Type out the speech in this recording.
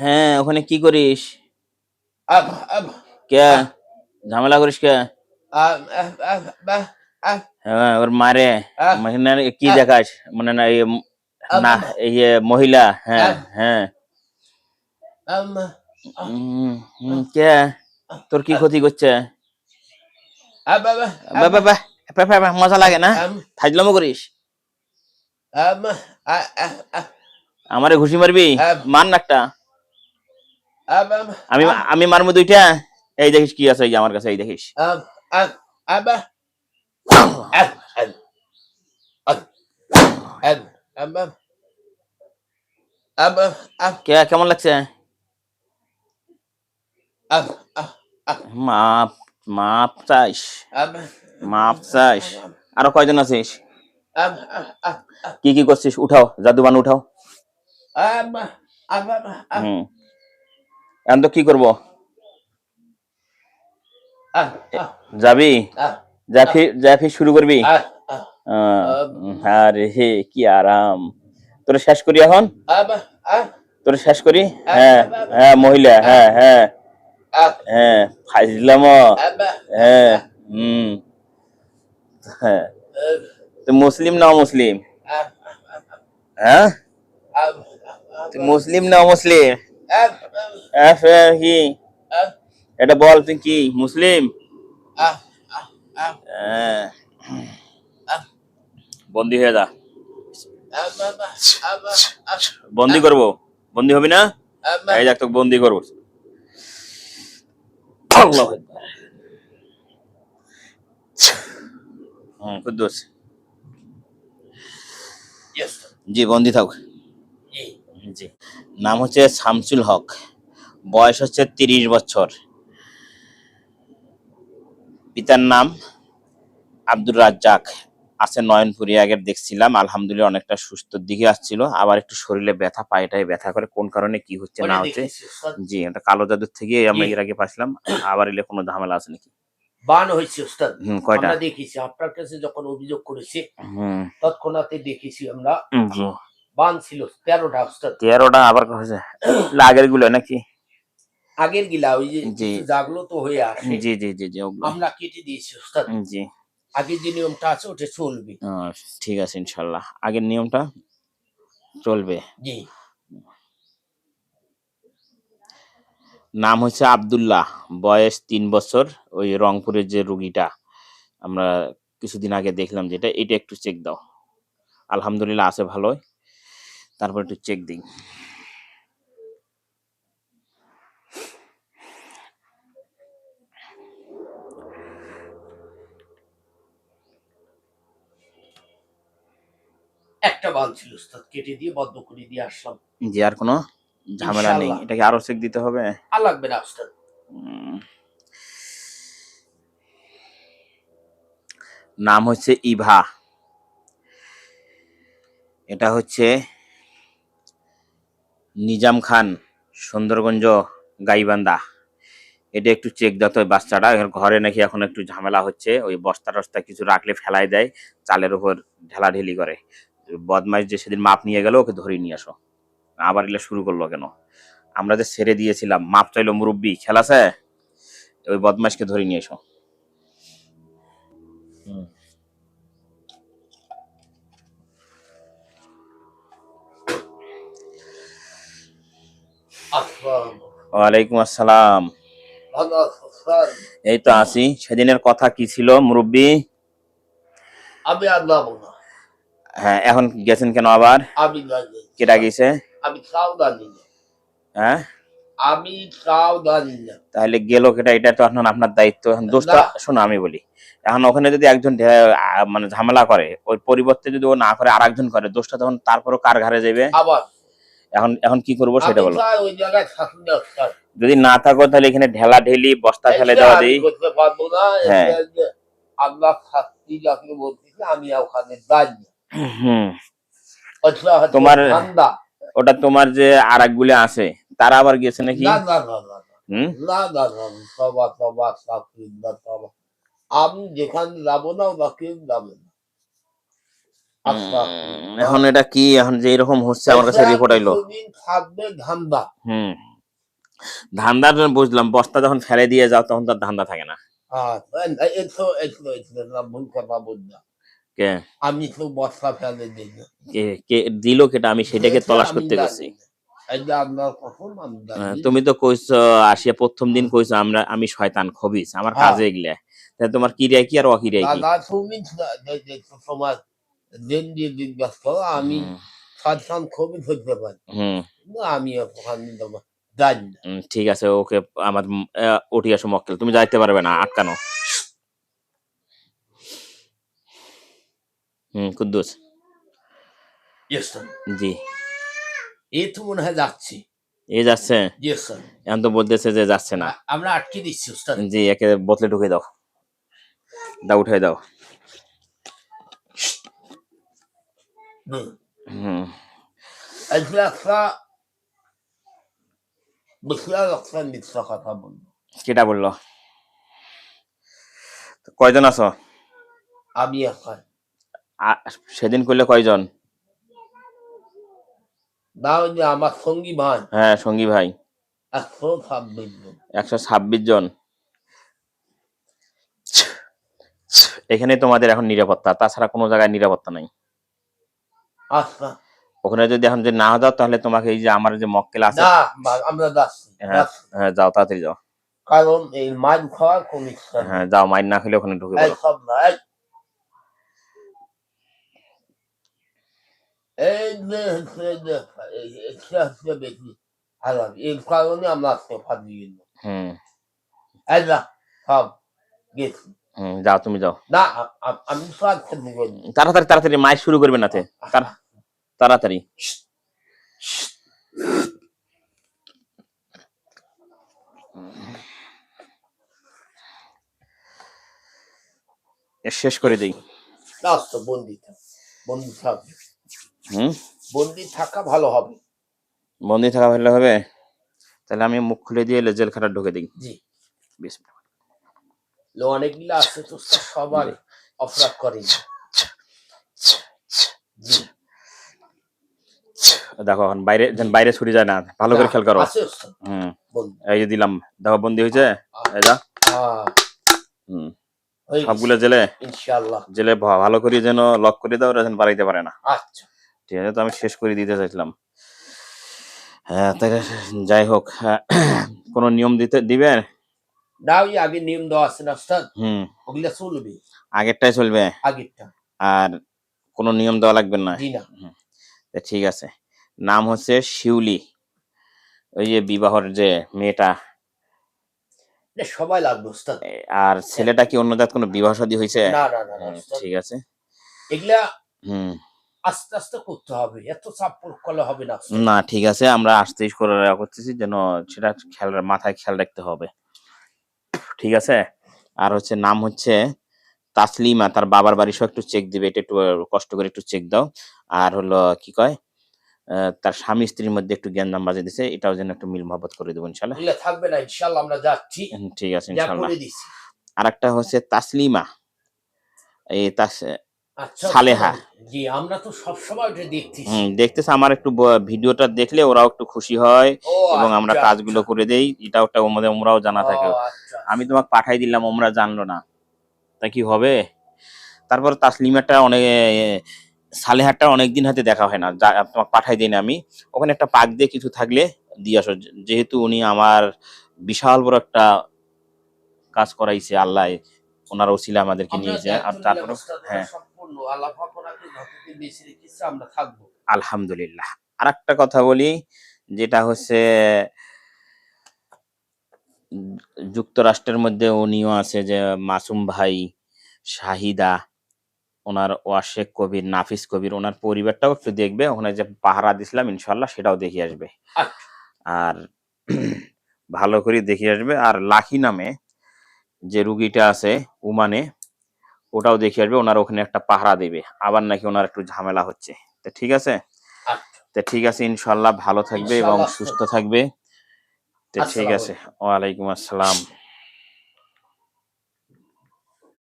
হ্যাঁ, ওখানে কি করিস? কে ঝামেলা করিস কে? হ্যাঁ, ওর মারে মানে কি দেখাস? মানে না না মহিলা। হ্যাঁ হ্যাঁ। কে তোর কি ক্ষতি করছে? মজা লাগে না? ফাজলামো করিস? আমারে ঘুষি মারবি? মান না একটা। আমি আমি মারবো দুইটা। এই দেখিস কি আছে আমার কাছে, এই দেখিস। কেমন লাগছে? মাপ মাপ চাইস? মাপ চাইস? আরো কয়জন আছিস? কি কি করছিস? উঠাও, জাদুবান উঠাও। এখন তো কি করবো? যাবি? যা ফির শুরু করবি? আরে হে কি আরাম। তোরে শেষ করি এখন? তোরে শেষ করি? হ্যাঁ হ্যাঁ মহিলা, হ্যাঁ হ্যাঁ হ্যাঁ ফাইজলাম। হ্যাঁ হ্যাঁ। তুই মুসলিম না অমুসলিম? হ্যাঁ, তুই মুসলিম না অমুসলিম? কি এটা বল, তুই কি মুসলিম? বন্দি হয়ে যা। বন্দি করবো? বন্দি হবি না? এই দেখ তোকে বন্দি করবো। কুদ্দুস জি, বন্দি থাক। জি, নাম হচ্ছে শামসুল হক, বয়স হচ্ছে 30 বছর। পিতার নাম আব্দুর রাজ্জাক, আছে নয়নপুরি। আগের দেখছিলাম, আলহামদুলিল্লাহ অনেকটা সুস্থর দিকে আসছিল। আবার একটু শরীরে ব্যথা, পায়েটায় ব্যথা করে, কোন কারণে কি হচ্ছে না হচ্ছে। জি, এটা কালো জাদুর থেকে আমরা এর আগে পাইছিলাম। আবার এলে কোনো ঝামেলা আছে নাকি? বান হয়েছে ওস্তাদ, কয়টা আমরা দেখেছি আপনার কাছে যখন অভিযোগ করেছি তৎক্ষণাৎ দেখেছি আমরা। বান ছিল 13টা ওস্তাদ। 13টা আবার হয়েছে? আগের গুলো নাকি? আগের গিলা ওই যে জাগলো তো হয়ে আসে। জি জি জি জি, আমরা কেটে দিয়েছি ওস্তাদ। জি, আগের যে নিয়মটা আছে ওটা চলবে। ঠিক আছে, ইনশাল্লাহ আগের নিয়মটা চলবে। জি। নাম হচ্ছে আব্দুল্লাহ, বয়স 3 বছর। ওই রংপুরের যে রুগীটা আমরা কিছুদিন আগে দেখলাম, যেটা এটা একটু চেক দাও। আলহামদুলিল্লাহ আছে ভালো, তারপর একটু চেক দিই। একটা বান ছিল ওস্তাদ, কেটে দিয়ে বদ্ধ করে দিয়ে আসলাম। জি, আর কোনো ঝামেলা নেই? এটাকে আরো চেক দিতে হবে? আর লাগবে না ওস্তাদ। নাম হচ্ছে ইভা, এটা হচ্ছে নিজাম খান, সুন্দরগঞ্জ গাইবান্ধা। এটা একটু চেক দাও তো। বাচ্চাটা ঘরে নাকি এখন একটু ঝামেলা হচ্ছে, ওই বস্তা টস্তা কিছু রাখলে ফেলাই দেয়, চালের উপর ঢেলাঢেলি করে। বদমাইশ যে সেদিন মাপ নিয়ে গেল, ওকে ধরে নিয়ে আসো। আবার এলে শুরু করলো কেন? আমরা যে ছেড়ে দিয়েছিলাম, মাপ চাইলো মুরব্বী, খেলাছে, ওই বদমাইশকে ধরে নিয়ে এসো। ওয়ালাইকুম আসসালাম। এই তো আছি। সেদিনের কথা কি ছিল মুরব্বী? আমি আর যাবো না। হ্যাঁ, এখন গেছেন কেন আবার? আমি কেটা গেছে? আমি সাবধানী না। হ্যাঁ, আমি সাবধানী না। তাহলে গেল কেটা? এটা তো এখন আপনার দায়িত্ব। এখন দোষটা শোনো, আমি বলি, এখন ওখানে যদি একজন মানে ঝামেলা করে, ওই পরিবর্তে যদি ও না করে আর একজন করে, দোষটা তখন তারপরও কার ঘাড়ে যাবে? আবার এখন এখন কি করবো সেটা বলো। ওই জায়গায় থাকি না স্যার। যদি না থাকো তাহলে এখানে ঢেলা ঢেলি বস্তা ফেলে দেওয়া দেই করতে পারবো না। হ্যাঁ, আল্লাহ শাস্তি যাকে বলতেছে, আমি ওখানে যাই না। তোমার ওটা তোমার যে আর একগুলো আছে তারা আবার গেছে নাকি? না না না না না না না, তবা তবা তবা। আমি যেখানে যাবো না ওরা কেউ যাবে না। আচ্ছা এখন এটা কি এখন যে এরকম হচ্ছে আমার কাছে রিপোর্ট আইলো। কিছুদিন থাকবে ধান্দা। ধান্দার বুঝলাম, বস্তা যখন ফেলে দিয়ে যাও তখন তার ধান্দা থাকে না। ভুল কথা বললাম, কে আমি তো বস্তা ফেলে দিই না। কে দিল কেটা, আমি সেটাকে তলাশ আমি করতে জানি গেছি। না। এই যে আপনার কখন আমি জানি। তুমি তো কইছো আসিয়া প্রথম দিন কইছো আমি শয়তান খবিস, আমার কাজে এগুলা। তাহলে তোমার কিরিয়া কি আর অকিরিয়া কি? দাদা তুমি তোমার দিন দিয়ে জিজ্ঞাসা করো, আমি শয়তান খবিস হতে পারি, কিন্তু আমি ওখানে জানি না। ঠিক আছে, ওকে আমার ওটি আসো মক্কেল, তুমি যাইতে পারবে না, আটকানো। Kuddus Yes, sir. জি, এই তো মনে হয় যাচ্ছি। এ যাচ্ছে। Yes, sir. এখন তো বলতেছে যে যাচ্ছে না। আমরা আটকে দিচ্ছি ওস্তাদ। জি, একে বোতলে ঢুকে দাও, দাও উঠাই দাও। আজকে একটা বিশাল একটা মিথ্যা কথা বলবো। কেটা বললো? কয়জন আছো? আমি এখন সেদিন করলে কয়জন? না, ওই যে আমার সঙ্গী ভাই। হ্যাঁ, সঙ্গী ভাই 126 জন। 126 জন। এখানে তোমাদের এখন নিরাপত্তা, তাছাড়া কোনো জায়গায় নিরাপত্তা নাই। আচ্ছা, ওখানে যদি এখন যে না যাও তাহলে তোমাকে এই যে আমার যে মক্কেল আছে, না আমরা যাচ্ছি। হ্যাঁ যাও, তাড়াতাড়ি যাও। কারণ এই মাছ খাওয়ার কোন ইচ্ছা নেই। হ্যাঁ যাও, মাইর না খেলে ওখানে ঢুকে পড়ো। সব নাই। এই যে বেশি হারাম, এই কারণে আমরা আজকে ফাঁসি গেল। এই যা সব গেছি। যাও, তুমি যাও। না আমি তো আর খেতে গেলি। তাড়াতাড়ি তাড়াতাড়ি মাইর শুরু করবে না, তাড়াতাড়ি। শেষ করে দিই। বন্দি থাকবে। বন্দি থাকা ভালো হবে। বন্দি থাকা ভালো হবে। তাহলে আমি মুখ খুলে দিয়ে জেল খাটা ঢুকে দিই। জি, বিসমিল্লাহ। অনেকগুলো আছে তো সবার অপরাধ করে। জি, দেখো এখন বাইরে ছুটি যায় না, ভালো করে খেয়াল করো। এই যে দিলাম, দেখো বন্দি হয়েছে। এই যা সবগুলো জেলে ইনশাআল্লাহ জেলে ভালো করে যেন লক করে দাও, ওরা যেন বাড়াইতে পারে না। আচ্ছা, ঠিক আছে, তো আমি শেষ করে দিতে চাইছিলাম। হ্যাঁ, তাহলে যাই হোক, কোনো নিয়ম দিবে না? ওই আগে নিয়ম দেওয়া আছে না ওস্তাদ, ওগুলা চলবে। আগেরটাই চলবে, আগেরটা, আর কোনো নিয়ম দেওয়া লাগবে না? জি না। ঠিক আছে। নাম হচ্ছে শিউলি, ওই যে বিবাহর যে মেয়েটা। সবাই লাগবে ওস্তাদ। আর ছেলেটা কি অন্য জাত কোনো বিবাহ শাদী হয়েছে? না, ঠিক আছে, এগুলা আস্তে আস্তে করতে হবে, এত চাপ করলে হবে না। না ঠিক আছে, আমরা আস্তেই করে করতেছি, যেন সেটা মাথায় খেয়াল রাখতে হবে। ঠিক আছে। আর হচ্ছে নাম হচ্ছে তাসলিমা, তার বাবার বাড়ি সব একটু চেক দিবে, এটা একটু কষ্ট করে একটু চেক দাও। আর হলো কি কয়, তার স্বামী স্ত্রীর মধ্যে একটু জ্ঞান নাম বাজে দিছে, এটাও যেন একটু মিল মহব্বত করে দেবো ইনশাল্লাহ। থাকবে না ইনশাআল্লাহ, আমরা যাচ্ছি। ঠিক আছে ইনশাল্লাহ। আর একটা হচ্ছে তাসলিমা, এই সালেহা। জি, আমরা তো সব সময় ওটা দেখতেছি। দেখতেছে, আমার একটু ভিডিওটা দেখলে ওরাও একটু খুশি হয় এবং আমরা কাজগুলো করে দেই, এটাও একটা ওমরাও জানা থাকে। আমি তোমাকে পাঠাই দিলাম, ওমরা জানলো না, তা কি হবে? তারপর তাসলিমাটা সালেহাটা অনেকদিন হাতে দেখা হয় না, তোমাকে পাঠাই দিই না আমি। ওখানে একটা পাক দিয়ে কিছু থাকলে দিয়ে আসো, যেহেতু উনি আমার বিশাল বড় একটা কাজ করাইছে আল্লাহ, ওনার ওসিলা আমাদেরকে নিয়েছে। আর তারপর হ্যাঁ, আলহামদুলিল্লাহ। আর একটা কথা বলি, যেটা হচ্ছে যুক্তরাষ্ট্রের মধ্যে উনিও আছে, যে মাসুম ভাই, শাহিদা, ওনার ওয়াশেক কবির, নাফিস কবির, ওনার পরিবারটাও একটু দেখবে। ওখানে যে পাহারা দিছিলাম ইনশাল্লাহ সেটাও দেখে আসবে। আর ভালো করে দেখে আসবে। আর লাকি নামে যে রুগীটা আছে উমানে, ওটাও দেখে আসবে, ওনার ওখানে একটা পাহারা দেবে। আবার নাকি ওনার একটু ঝামেলা হচ্ছে। তো ঠিক আছে, ঠিক আছে ইনশাল্লাহ, ভালো থাকবে এবং সুস্থ থাকবে। ঠিক আছে, ওয়ালাইকুম আসসালাম।